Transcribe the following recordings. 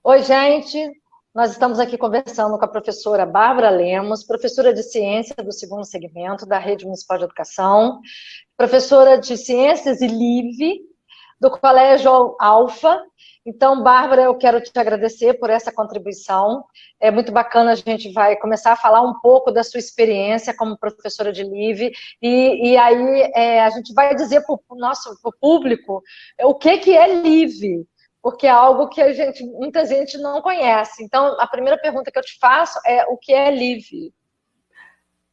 Oi, gente. Nós estamos aqui conversando com a professora Bárbara Lemos, professora de Ciência do segundo segmento da Rede Municipal de Educação, professora de Ciências e LIVE, do Colégio Alfa. Então, Bárbara, eu quero te agradecer por essa contribuição. É muito bacana, a gente vai começar a falar um pouco da sua experiência como professora de LIVE, e aí a gente vai dizer para o nosso pro público o que é LIVE, porque é algo que muita gente não conhece. Então, a primeira pergunta que eu te faço é o que é LIVE?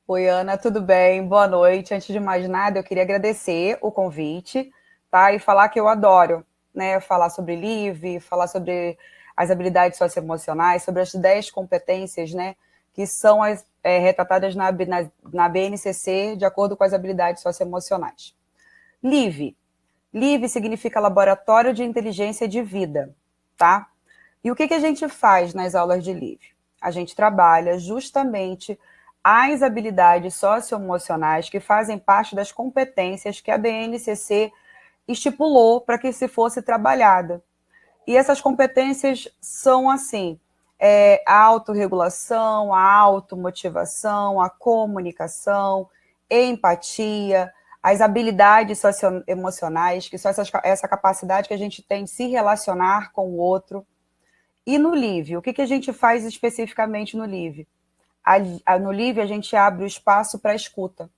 Oi, Ana, tudo bem? Boa noite. Antes de mais nada, eu queria agradecer o convite, tá? E falar que eu adoro, né? Falar sobre LIVE, falar sobre as habilidades socioemocionais, sobre as 10 competências, né? Que são retratadas na BNCC, de acordo com as habilidades socioemocionais. LIVE. LIVE significa Laboratório de Inteligência de Vida, tá? E o que a gente faz nas aulas de LIVE? A gente trabalha justamente as habilidades socioemocionais que fazem parte das competências que a BNCC estipulou para que se fosse trabalhada. E essas competências são assim, a autorregulação, a automotivação, a comunicação, empatia, as habilidades socioemocionais, que são essa capacidade que a gente tem de se relacionar com o outro. E no LIVE, o que a gente faz especificamente no LIVE? No LIVE a gente abre o espaço para a escuta,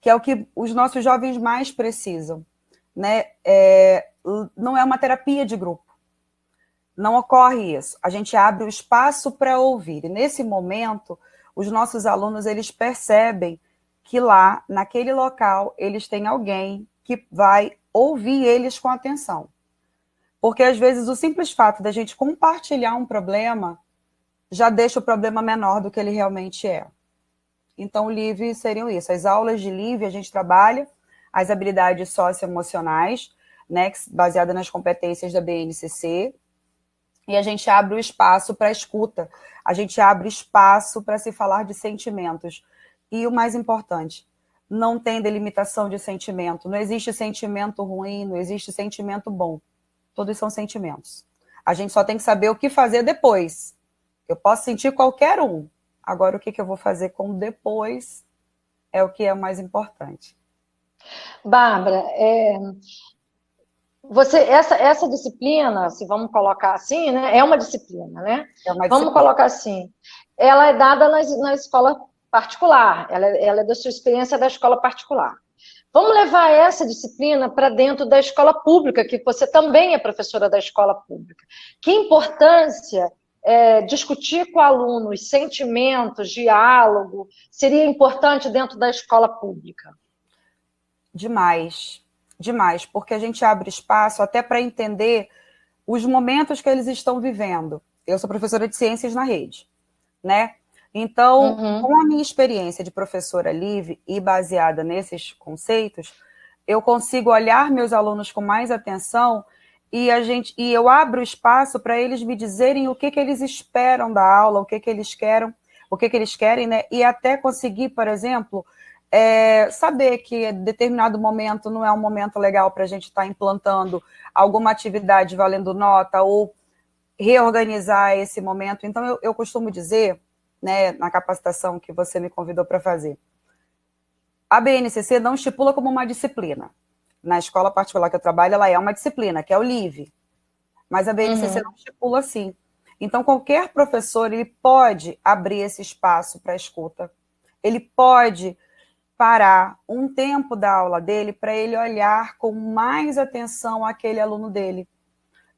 que é o que os nossos jovens mais precisam, né? Não é uma terapia de grupo, não ocorre isso. A gente abre o espaço para ouvir. E nesse momento, os nossos alunos eles percebem que lá, naquele local, eles têm alguém que vai ouvir eles com atenção. Porque, às vezes, o simples fato da gente compartilhar um problema já deixa o problema menor do que ele realmente é. Então, o LIVE seriam isso. As aulas de LIVE, a gente trabalha as habilidades socioemocionais, né, baseadas nas competências da BNCC, e a gente abre o espaço para a escuta, a gente abre espaço para se falar de sentimentos. E o mais importante, não tem delimitação de sentimento, não existe sentimento ruim, não existe sentimento bom. Todos são sentimentos. A gente só tem que saber o que fazer depois. Eu posso sentir qualquer um. Agora, o que eu vou fazer com depois é o que é o mais importante. Bárbara, essa disciplina, se vamos colocar assim, né, é uma disciplina, né? É uma Vamos disciplina. colocar assim, ela é dada na escola particular, ela é da sua experiência da escola particular. Vamos levar essa disciplina para dentro da escola pública, que você também é professora da escola pública. Que importância discutir com o aluno os sentimentos, diálogo, seria importante dentro da escola pública? Demais, demais, porque a gente abre espaço até para entender os momentos que eles estão vivendo. Eu sou professora de ciências na rede, né? Então, Uhum. com a minha experiência de professora livre e baseada nesses conceitos, eu consigo olhar meus alunos com mais atenção e eu abro espaço para eles me dizerem o que eles esperam da aula, o que eles querem, né? E até conseguir, por exemplo, saber que determinado momento não é um momento legal para a gente estar implantando alguma atividade valendo nota ou reorganizar esse momento. Então, eu costumo dizer, né, na capacitação que você me convidou para fazer, a BNCC não estipula como uma disciplina. Na escola particular que eu trabalho, ela é uma disciplina, que é o LIVE. Mas a BNCC não estipula assim. Então, qualquer professor ele pode abrir esse espaço para escuta. Ele pode parar um tempo da aula dele para ele olhar com mais atenção aquele aluno dele.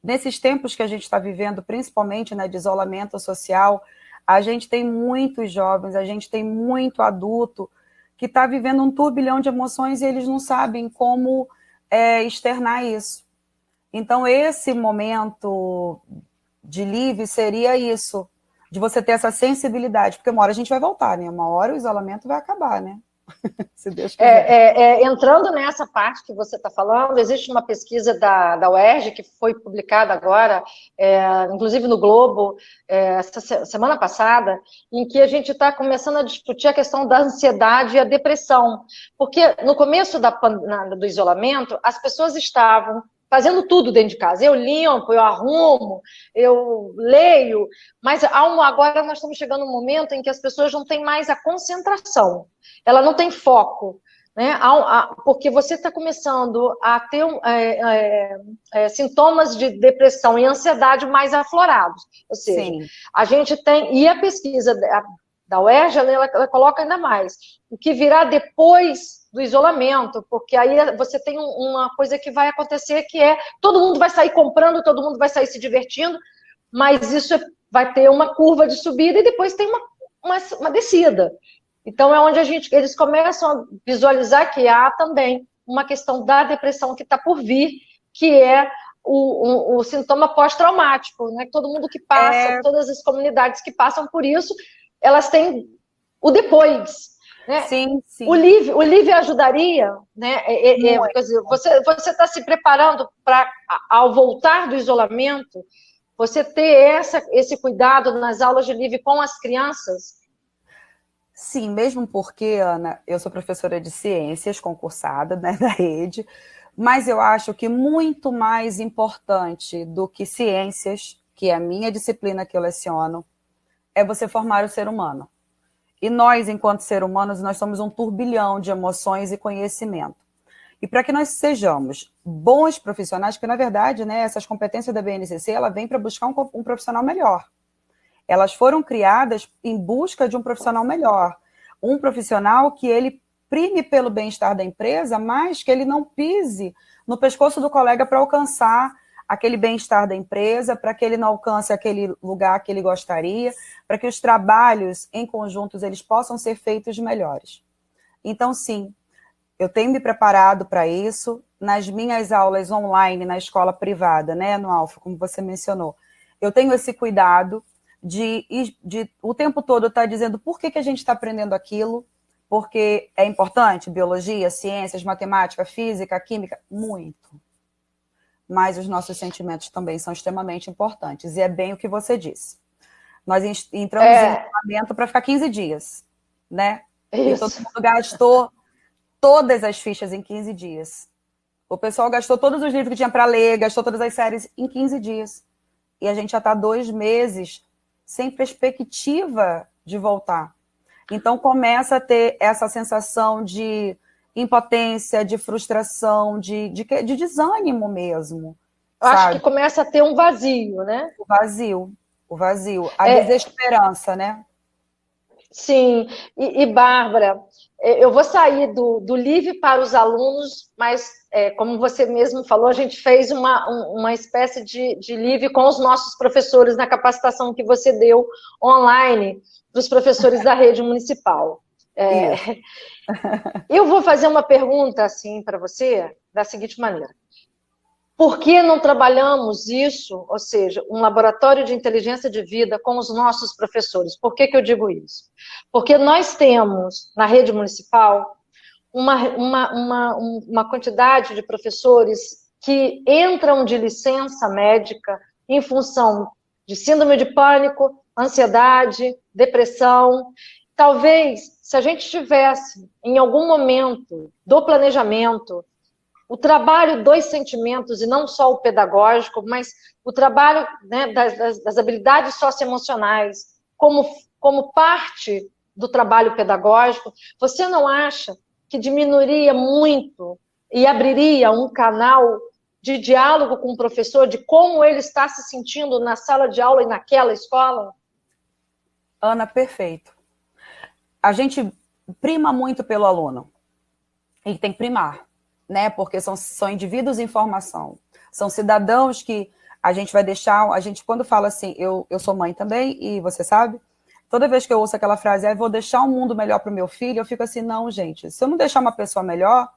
Nesses tempos que a gente está vivendo, principalmente, né, de isolamento social, a gente tem muitos jovens, a gente tem muito adulto que está vivendo um turbilhão de emoções e eles não sabem como externar isso. Então, esse momento de livre seria isso, de você ter essa sensibilidade, porque uma hora a gente vai voltar, né? Uma hora o isolamento vai acabar, né? Se Deus quiser. Entrando nessa parte que você está falando, existe uma pesquisa da UERJ que foi publicada agora, inclusive no Globo, essa semana passada, em que a gente está começando a discutir a questão da ansiedade e a depressão. Porque no começo do isolamento, as pessoas estavam fazendo tudo dentro de casa. Eu limpo, eu arrumo, eu leio, mas agora nós estamos chegando num momento em que as pessoas não têm mais a concentração, ela não tem foco, né? Porque você está começando a ter sintomas de depressão e ansiedade mais aflorados. Ou seja, Sim. a gente tem, e a pesquisa da UERJ, ela coloca ainda mais, o que virá depois do isolamento, porque aí você tem uma coisa que vai acontecer que todo mundo vai sair comprando, todo mundo vai sair se divertindo, mas isso vai ter uma curva de subida e depois tem uma descida. Então é onde eles começam a visualizar que há também uma questão da depressão que está por vir, que é o sintoma pós-traumático, né? Todo mundo que passa, todas as comunidades que passam por isso, elas têm o depois. Né? Sim, sim. O Live ajudaria, né? Quer dizer, você está se preparando para, ao voltar do isolamento, você ter esse cuidado nas aulas de Live com as crianças? Sim, mesmo porque, Ana, eu sou professora de ciências concursada, né, da rede, mas eu acho que muito mais importante do que ciências, que é a minha disciplina que eu leciono, é você formar o ser humano. E nós, enquanto seres humanos, nós somos um turbilhão de emoções e conhecimento. E para que nós sejamos bons profissionais, porque, na verdade, né, essas competências da BNCC, ela vem para buscar um profissional melhor. Elas foram criadas em busca de um profissional melhor. Um profissional que ele prime pelo bem-estar da empresa, mas que ele não pise no pescoço do colega para alcançar aquele bem-estar da empresa, para que ele não alcance aquele lugar que ele gostaria, para que os trabalhos em conjuntos eles possam ser feitos melhores. Então, sim, eu tenho me preparado para isso. Nas minhas aulas online, na escola privada, né, no Alfa, como você mencionou, eu tenho esse cuidado de o tempo todo estar dizendo por que a gente está aprendendo aquilo, porque é importante, biologia, ciências, matemática, física, química, muito. Mas os nossos sentimentos também são extremamente importantes, e é bem o que você disse. Nós entramos em isolamento para ficar 15 dias, né? Isso. E todo mundo gastou todas as fichas em 15 dias. O pessoal gastou todos os livros que tinha para ler, gastou todas as séries em 15 dias. E a gente já está 2 meses sem perspectiva de voltar. Então, começa a ter essa sensação de impotência, de frustração, de desânimo mesmo. Eu acho que começa a ter um vazio, né? O vazio, a desesperança, né? Sim, e Bárbara, eu vou sair do Live para os alunos, mas como você mesmo falou, a gente fez uma espécie de Live com os nossos professores na capacitação que você deu online para os professores da rede municipal. Eu vou fazer uma pergunta assim para você, da seguinte maneira. Por que não trabalhamos isso, ou seja, um laboratório de inteligência de vida com os nossos professores? Por que eu digo isso? Porque nós temos, na rede municipal, uma quantidade de professores que entram de licença médica em função de síndrome de pânico, ansiedade, depressão. Talvez, se a gente tivesse, em algum momento do planejamento, o trabalho dos sentimentos, e não só o pedagógico, mas o trabalho, né, das habilidades socioemocionais como parte do trabalho pedagógico, você não acha que diminuiria muito e abriria um canal de diálogo com o professor de como ele está se sentindo na sala de aula e naquela escola? Ana, perfeito. A gente prima muito pelo aluno. E tem que primar, né? Porque são indivíduos em formação. São cidadãos que a gente vai deixar... A gente, quando fala assim, eu sou mãe também, e você sabe, toda vez que eu ouço aquela frase, vou deixar um mundo melhor para o meu filho, eu fico assim, não, gente, se eu não deixar uma pessoa melhor,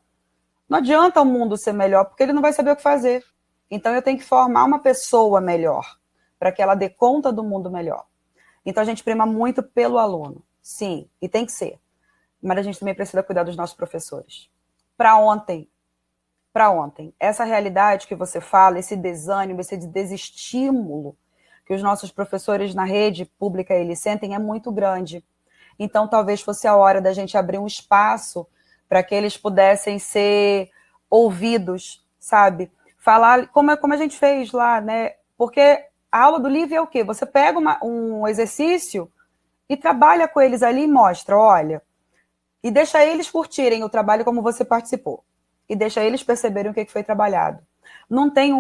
não adianta o mundo ser melhor, porque ele não vai saber o que fazer. Então, eu tenho que formar uma pessoa melhor, para que ela dê conta do mundo melhor. Então, a gente prima muito pelo aluno. Sim, e tem que ser. Mas a gente também precisa cuidar dos nossos professores. Para ontem. Essa realidade que você fala, esse desânimo, esse desestímulo que os nossos professores na rede pública eles sentem é muito grande. Então, talvez fosse a hora da gente abrir um espaço para que eles pudessem ser ouvidos, sabe? falar como a gente fez lá, né? Porque a aula do livro é o quê? Você pega um exercício e trabalha com eles ali e mostra, olha, e deixa eles curtirem o trabalho como você participou. E deixa eles perceberem o que foi trabalhado. Não tem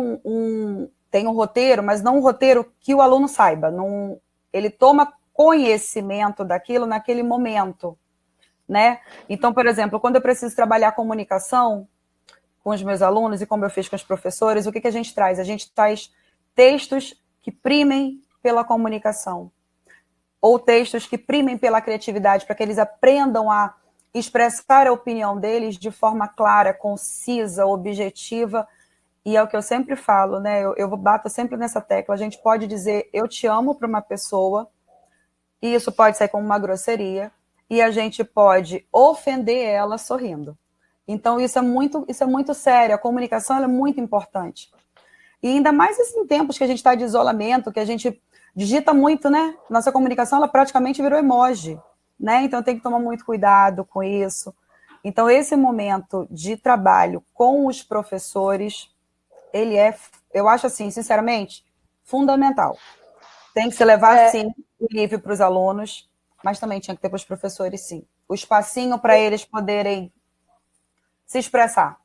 tem um roteiro, mas não um roteiro que o aluno saiba. Não, ele toma conhecimento daquilo naquele momento, né? Então, por exemplo, quando eu preciso trabalhar comunicação com os meus alunos e como eu fiz com os professores, o que a gente traz? A gente traz textos que primem pela comunicação ou textos que primem pela criatividade, para que eles aprendam a expressar a opinião deles de forma clara, concisa, objetiva. E é o que eu sempre falo, né? Eu bato sempre nessa tecla. A gente pode dizer eu te amo para uma pessoa, e isso pode ser como uma grosseria, e a gente pode ofender ela sorrindo. Então, isso é muito sério. A comunicação ela é muito importante. E ainda mais em tempos que a gente está de isolamento, que a gente digita muito, né? Nossa comunicação, ela praticamente virou emoji, né? Então, tem que tomar muito cuidado com isso. Então, esse momento de trabalho com os professores, ele é, eu acho assim, sinceramente, fundamental. Tem que se levar, sim, o livro para os alunos, mas também tinha que ter para os professores, sim. O espacinho para eles poderem se expressar.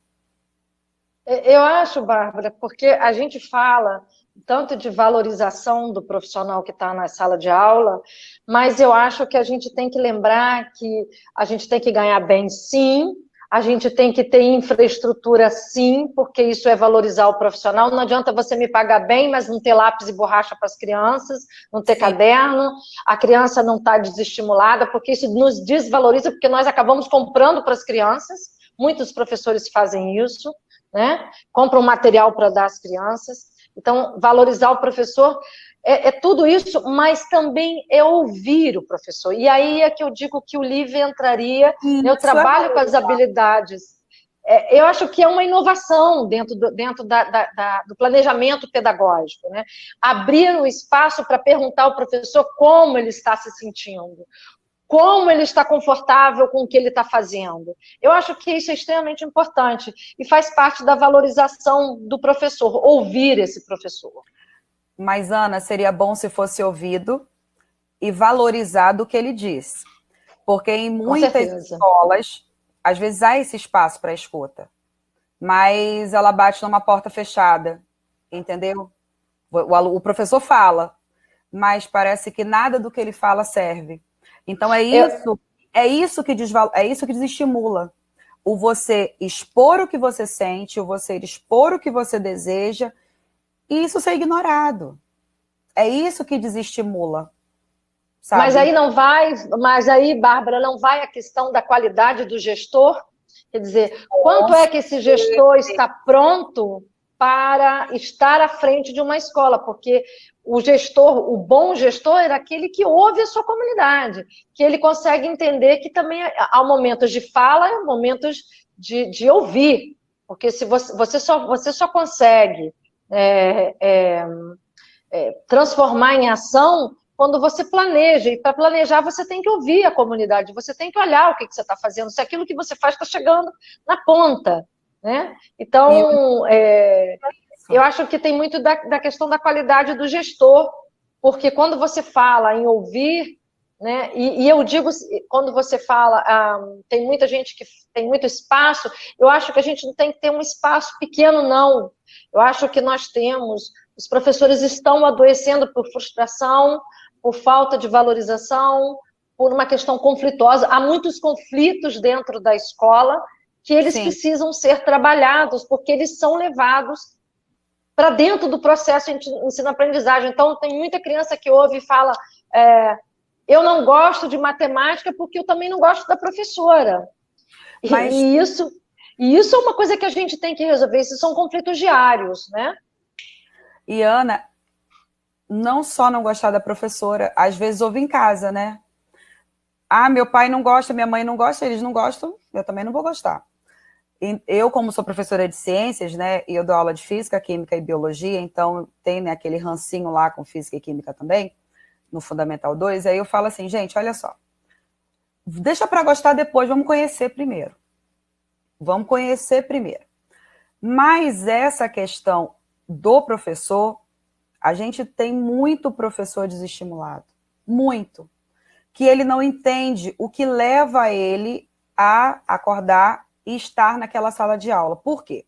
Eu acho, Bárbara, porque a gente fala tanto de valorização do profissional que está na sala de aula, mas eu acho que a gente tem que lembrar que a gente tem que ganhar bem, sim, a gente tem que ter infraestrutura, sim, porque isso é valorizar o profissional. Não adianta você me pagar bem, mas não ter lápis e borracha para as crianças, não ter caderno, a criança não está desestimulada, porque isso nos desvaloriza, porque nós acabamos comprando para as crianças, muitos professores fazem isso, né? Compram material para dar às crianças. Então, valorizar o professor é tudo isso, mas também é ouvir o professor. E aí é que eu digo que o livro entraria, né? Eu trabalho com as habilidades. Eu acho que é uma inovação dentro do planejamento pedagógico, né? Abrir um espaço para perguntar ao professor como ele está se sentindo, como ele está confortável com o que ele está fazendo. Eu acho que isso é extremamente importante e faz parte da valorização do professor, ouvir esse professor. Mas, Ana, seria bom se fosse ouvido e valorizado o que ele diz. Porque em muitas escolas, às vezes há esse espaço para escuta, mas ela bate numa porta fechada, entendeu? O professor fala, mas parece que nada do que ele fala serve. Então é isso que desestimula. O você expor o que você sente, o você expor o que você deseja, e isso ser ignorado. É isso que desestimula. Sabe? Mas aí, Bárbara, não vai a questão da qualidade do gestor? Quer dizer, quanto é que esse gestor está pronto para estar à frente de uma escola? Porque o bom gestor é aquele que ouve a sua comunidade, que ele consegue entender que também há momentos de fala e momentos de ouvir. Porque se você só consegue transformar em ação quando você planeja. E para planejar, você tem que ouvir a comunidade, você tem que olhar o que você está fazendo, se aquilo que você faz está chegando na ponta. Né? Então, eu acho que tem muito da questão da qualidade do gestor, porque quando você fala em ouvir, né, e eu digo, quando você fala, tem muita gente que tem muito espaço, eu acho que a gente não tem que ter um espaço pequeno, não. Eu acho que nós temos, os professores estão adoecendo por frustração, por falta de valorização, por uma questão conflituosa. Há muitos conflitos dentro da escola que eles precisam ser trabalhados, porque eles são levados para dentro do processo de ensino-aprendizagem. Então, tem muita criança que ouve e fala, eu não gosto de matemática porque eu também não gosto da professora. Mas... E isso é uma coisa que a gente tem que resolver, esses são conflitos diários, né? E, Ana, não só não gostar da professora, às vezes ouve em casa, né? Meu pai não gosta, minha mãe não gosta, eles não gostam, eu também não vou gostar. Eu, como sou professora de ciências, né, e eu dou aula de física, química e biologia, então tem, né, aquele rancinho lá com física e química também, no Fundamental 2, aí eu falo assim, gente, olha só, deixa para gostar depois, vamos conhecer primeiro. Mas essa questão do professor, a gente tem muito professor desestimulado, muito, que ele não entende o que leva ele a acordar e estar naquela sala de aula. Por quê?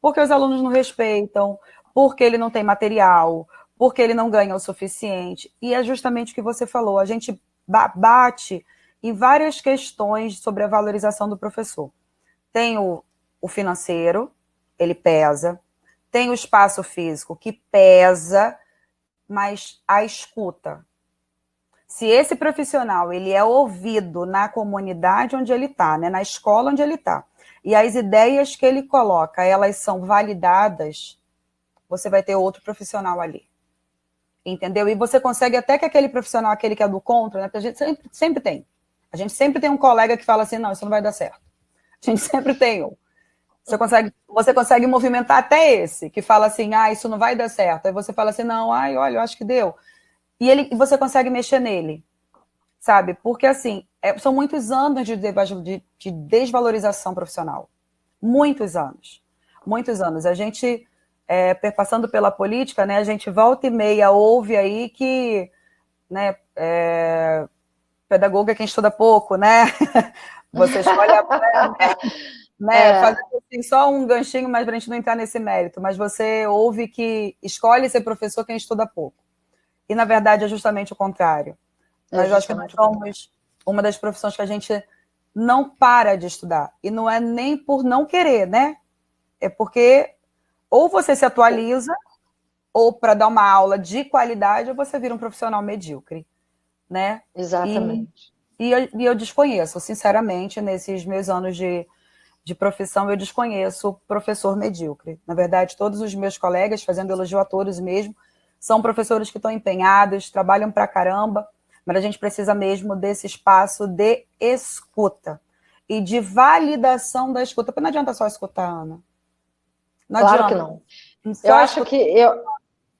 Porque os alunos não respeitam, porque ele não tem material, porque ele não ganha o suficiente. E é justamente o que você falou, a gente bate em várias questões sobre a valorização do professor. Tem o financeiro, ele pesa, tem o espaço físico, que pesa, mas a escuta. Se esse profissional ele é ouvido na comunidade onde ele está, né, na escola onde ele está, e as ideias que ele coloca, elas são validadas, você vai ter outro profissional ali. Entendeu? E você consegue até que aquele profissional, aquele que é do contra, né, porque a gente sempre tem. A gente sempre tem um colega que fala assim, não, isso não vai dar certo. A gente sempre tem um. Você consegue movimentar até esse, que fala assim, isso não vai dar certo. Aí você fala assim, não, olha, eu acho que deu. E você consegue mexer nele, sabe? Porque, assim, são muitos anos de desvalorização profissional. Muitos anos. Muitos anos. A gente, passando pela política, né, a gente volta e meia ouve aí que, né, pedagogo é quem estuda pouco, né? Você escolhe né, fazendo assim, só um ganchinho, mas para a gente não entrar nesse mérito, mas você ouve que escolhe ser professor quem estuda pouco. E, na verdade, é justamente o contrário. Mas eu acho que nós somos uma das profissões que a gente não para de estudar. E não é nem por não querer, né? É porque ou você se atualiza, ou para dar uma aula de qualidade, ou você vira um profissional medíocre, né? Exatamente. E eu desconheço, sinceramente, nesses meus anos de profissão, eu desconheço professor medíocre. Na verdade, todos os meus colegas, fazendo elogio a todos mesmo, são professores que estão empenhados, trabalham pra caramba, mas a gente precisa mesmo desse espaço de escuta e de validação da escuta. Porque não adianta só escutar, Ana. Não claro adianta. Que não.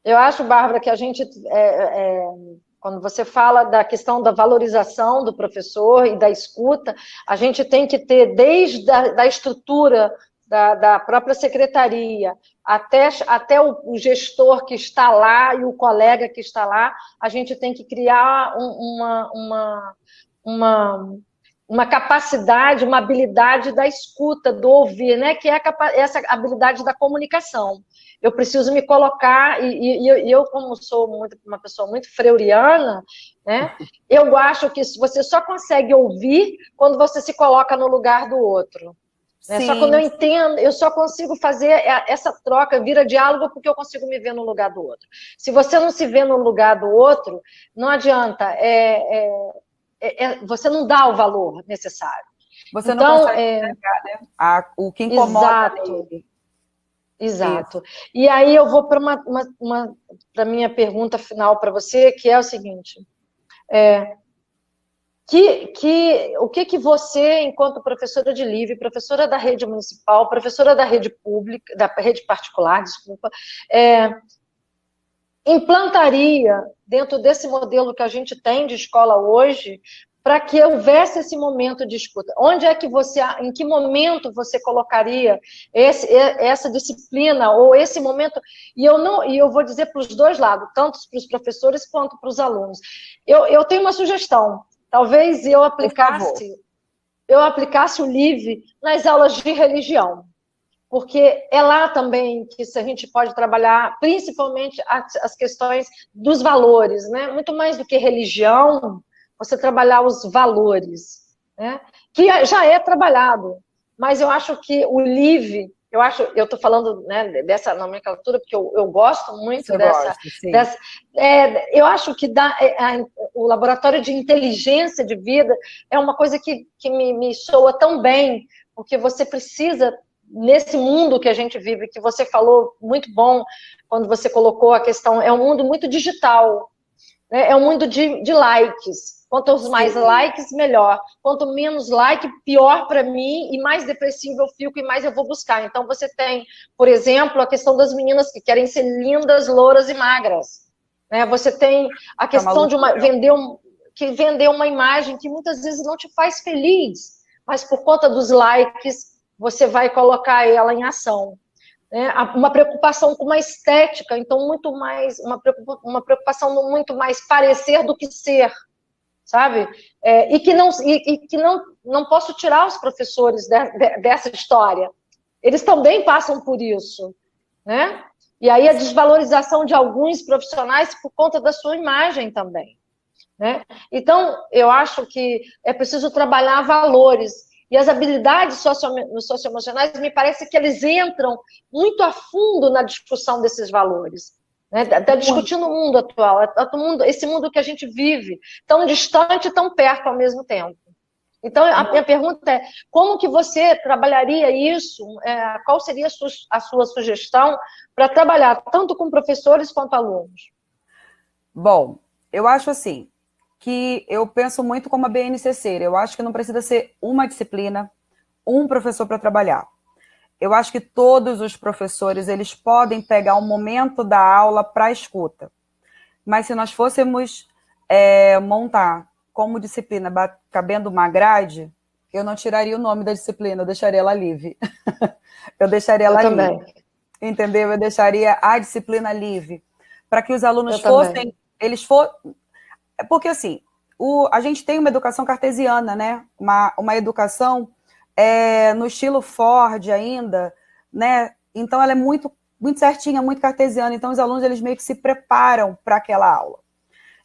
Eu acho, Bárbara, que a gente, quando você fala da questão da valorização do professor e da escuta, a gente tem que ter, desde da estrutura da própria secretaria, até o gestor que está lá e o colega que está lá, a gente tem que criar uma capacidade, uma habilidade da escuta, do ouvir, né? Que é essa habilidade da comunicação. Eu preciso me colocar, e eu, como sou uma pessoa muito freuriana, né? Eu acho que você só consegue ouvir quando você se coloca no lugar do outro. Né? Só quando eu entendo, eu só consigo fazer essa troca, vira diálogo, porque eu consigo me ver no lugar do outro. Se você não se vê no lugar do outro, não adianta, você não dá o valor necessário. Você então, não consegue enxergar, né? O que incomoda nele. Exato. Isso. E aí eu vou para a minha pergunta final para você, que é o seguinte. O que você, enquanto professora de livre, professora da rede municipal, professora da rede pública, da rede particular, desculpa, implantaria dentro desse modelo que a gente tem de escola hoje, para que houvesse esse momento de escuta? Onde é que em que momento você colocaria essa disciplina, ou esse momento? E eu vou dizer para os dois lados, tanto para os professores quanto para os alunos. Eu tenho uma sugestão. Talvez eu aplicasse o LIVE nas aulas de religião, porque é lá também que a gente pode trabalhar, principalmente as questões dos valores, né? Muito mais do que religião, você trabalhar os valores, né? Que já é trabalhado, mas eu acho que o LIVE, eu estou falando, né, dessa nomenclatura porque eu gosto muito dessa. Eu acho que o laboratório de inteligência de vida é uma coisa que me soa tão bem, porque você precisa, nesse mundo que a gente vive, que você falou muito bom quando você colocou a questão, é um mundo muito digital, né? É um mundo de likes. Quanto mais likes, melhor. Quanto menos like, pior para mim, e mais depressivo eu fico e mais eu vou buscar. Então, você tem, por exemplo, a questão das meninas que querem ser lindas, louras e magras. Né? Você tem a questão de vender uma imagem que muitas vezes não te faz feliz, mas por conta dos likes, você vai colocar ela em ação. né? Uma preocupação com uma estética, então muito mais uma preocupação no muito mais parecer do que ser, sabe? E que não posso tirar os professores dessa história. Eles também passam por isso, né? E aí a desvalorização de alguns profissionais por conta da sua imagem também, né? Então, eu acho que é preciso trabalhar valores. E as habilidades socioemocionais, me parece que eles entram muito a fundo na discussão desses valores. Está discutindo o mundo atual, esse mundo que a gente vive, tão distante e tão perto ao mesmo tempo. Então, a minha pergunta é, como que você trabalharia isso? Qual seria a sua sugestão para trabalhar tanto com professores quanto alunos? Bom, eu acho assim, que eu penso muito como a BNCC. Eu acho que não precisa ser uma disciplina, um professor para trabalhar. Eu acho que todos os professores, eles podem pegar um momento da aula para escuta. Mas se nós fôssemos montar como disciplina, cabendo uma grade, eu não tiraria o nome da disciplina, eu deixaria ela livre. Eu deixaria ela também. livre. Entendeu? Eu deixaria a disciplina livre. Para que os alunos também. Porque assim, a gente tem uma educação cartesiana, né? Uma educação no estilo Ford ainda, né? Então ela é muito, muito certinha, muito cartesiana. Então os alunos eles meio que se preparam para aquela aula.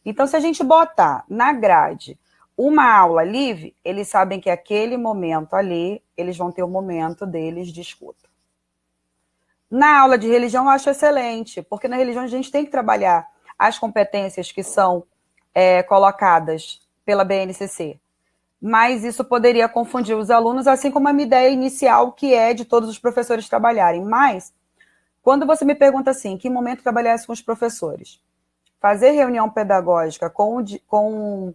Então se a gente botar na grade uma aula livre, eles sabem que aquele momento ali, eles vão ter o momento deles de escuta. Na aula de religião eu acho excelente, porque na religião a gente tem que trabalhar as competências que são colocadas pela BNCC. Mas isso poderia confundir os alunos, assim como a minha ideia inicial, que é de todos os professores trabalharem. Mas, quando você me pergunta assim, em que momento trabalhasse com os professores? Fazer reunião pedagógica com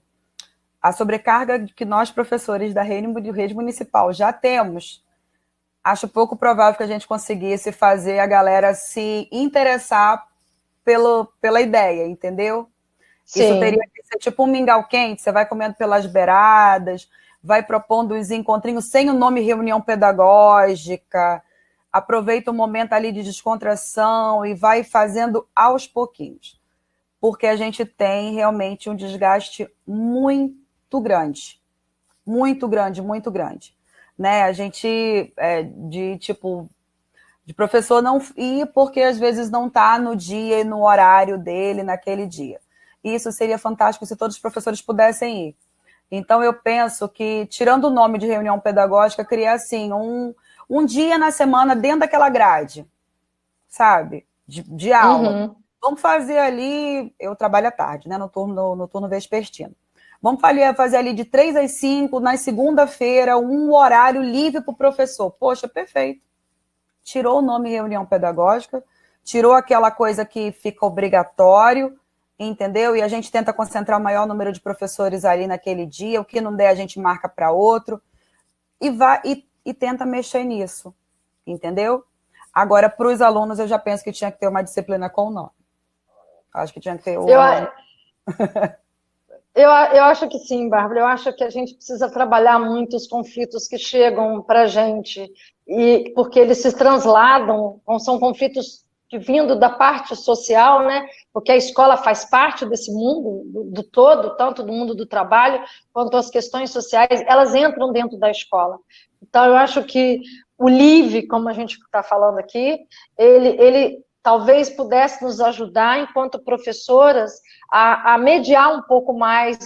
a sobrecarga que nós, professores da rede municipal, já temos, acho pouco provável que a gente conseguisse fazer a galera se interessar pela ideia, entendeu? Sim. Isso teria que ser tipo um mingau quente, você vai comendo pelas beiradas, vai propondo os encontrinhos sem o nome reunião pedagógica, aproveita o momento ali de descontração e vai fazendo aos pouquinhos. Porque a gente tem realmente um desgaste muito grande. Muito grande, muito grande. Né? A gente, de professor não ir porque às vezes não está no dia e no horário dele naquele dia. Isso seria fantástico se todos os professores pudessem ir. Então, eu penso que, tirando o nome de reunião pedagógica, criar, assim, um dia na semana dentro daquela grade, sabe? De aula. Uhum. Vamos fazer ali... Eu trabalho à tarde, né? No turno vespertino. Vamos fazer ali de 3 às 5, na segunda-feira, um horário livre para o professor. Poxa, perfeito. Tirou o nome reunião pedagógica, tirou aquela coisa que fica obrigatório, entendeu? E a gente tenta concentrar o maior número de professores ali naquele dia, o que não der a gente marca para outro, e tenta mexer nisso, entendeu? Agora, para os alunos, eu já penso que tinha que ter uma disciplina com o nome. Acho que tinha que ter Eu acho que sim, Bárbara. Eu acho que a gente precisa trabalhar muito os conflitos que chegam para a gente, porque eles se transladam, são conflitos vindo da parte social, né? Porque a escola faz parte desse mundo do todo, tanto do mundo do trabalho quanto as questões sociais, elas entram dentro da escola. Então, eu acho que o LIVE, como a gente está falando aqui, ele talvez pudesse nos ajudar, enquanto professoras, a mediar um pouco mais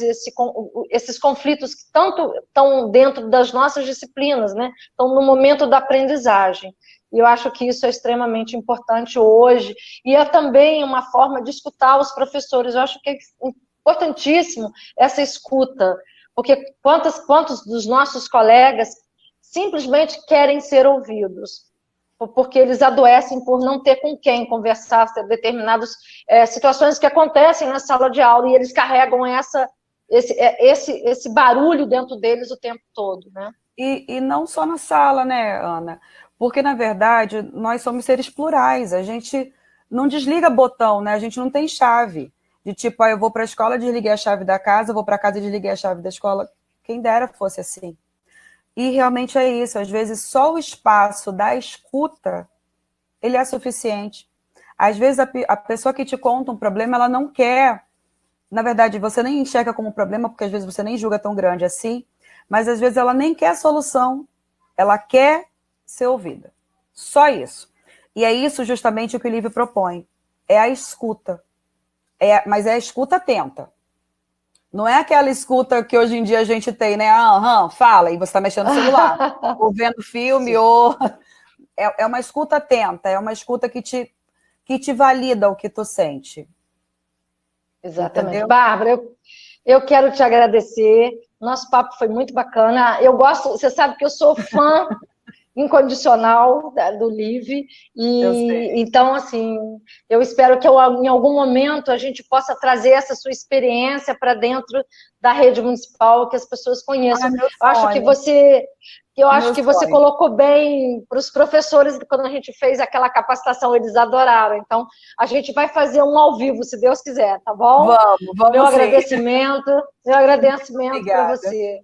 esses conflitos que tanto estão dentro das nossas disciplinas, né? Estão no momento da aprendizagem. E eu acho que isso é extremamente importante hoje. E é também uma forma de escutar os professores. Eu acho que é importantíssimo essa escuta, porque quantos dos nossos colegas simplesmente querem ser ouvidos, porque eles adoecem por não ter com quem conversar determinadas situações que acontecem na sala de aula, e eles carregam esse barulho dentro deles o tempo todo, né? E não só na sala, né, Ana? Porque, na verdade, nós somos seres plurais, a gente não desliga botão, né? A gente não tem chave. De tipo, eu vou para a escola, desliguei a chave da casa, vou para casa, desliguei a chave da escola. Quem dera fosse assim. E realmente é isso, às vezes só o espaço da escuta ele é suficiente. Às vezes a pessoa que te conta um problema, ela não quer, na verdade, você nem enxerga como problema, porque às vezes você nem julga tão grande assim, mas às vezes ela nem quer a solução, ela quer ser ouvida. Só isso. E é isso justamente o que o livro propõe. É a escuta. Mas é a escuta atenta. Não é aquela escuta que hoje em dia a gente tem, né? Fala, e você está mexendo no celular, ou vendo filme, ou... É uma escuta atenta, é uma escuta que te valida o que tu sente. Exatamente. Entendeu? Bárbara, eu quero te agradecer. Nosso papo foi muito bacana. Eu gosto, você sabe que eu sou fã incondicional do Live, Eu sei. e então, assim, eu espero que em algum momento a gente possa trazer essa sua experiência para dentro da rede municipal, que as pessoas conheçam. Meu Eu acho que sonho. Meu você sonho. colocou bem para os professores, quando a gente fez aquela capacitação, eles adoraram. Então, a gente vai fazer um ao vivo, se Deus quiser, tá bom? Vamos Meu sim. agradecimento, meu agradecimento para Obrigada. você.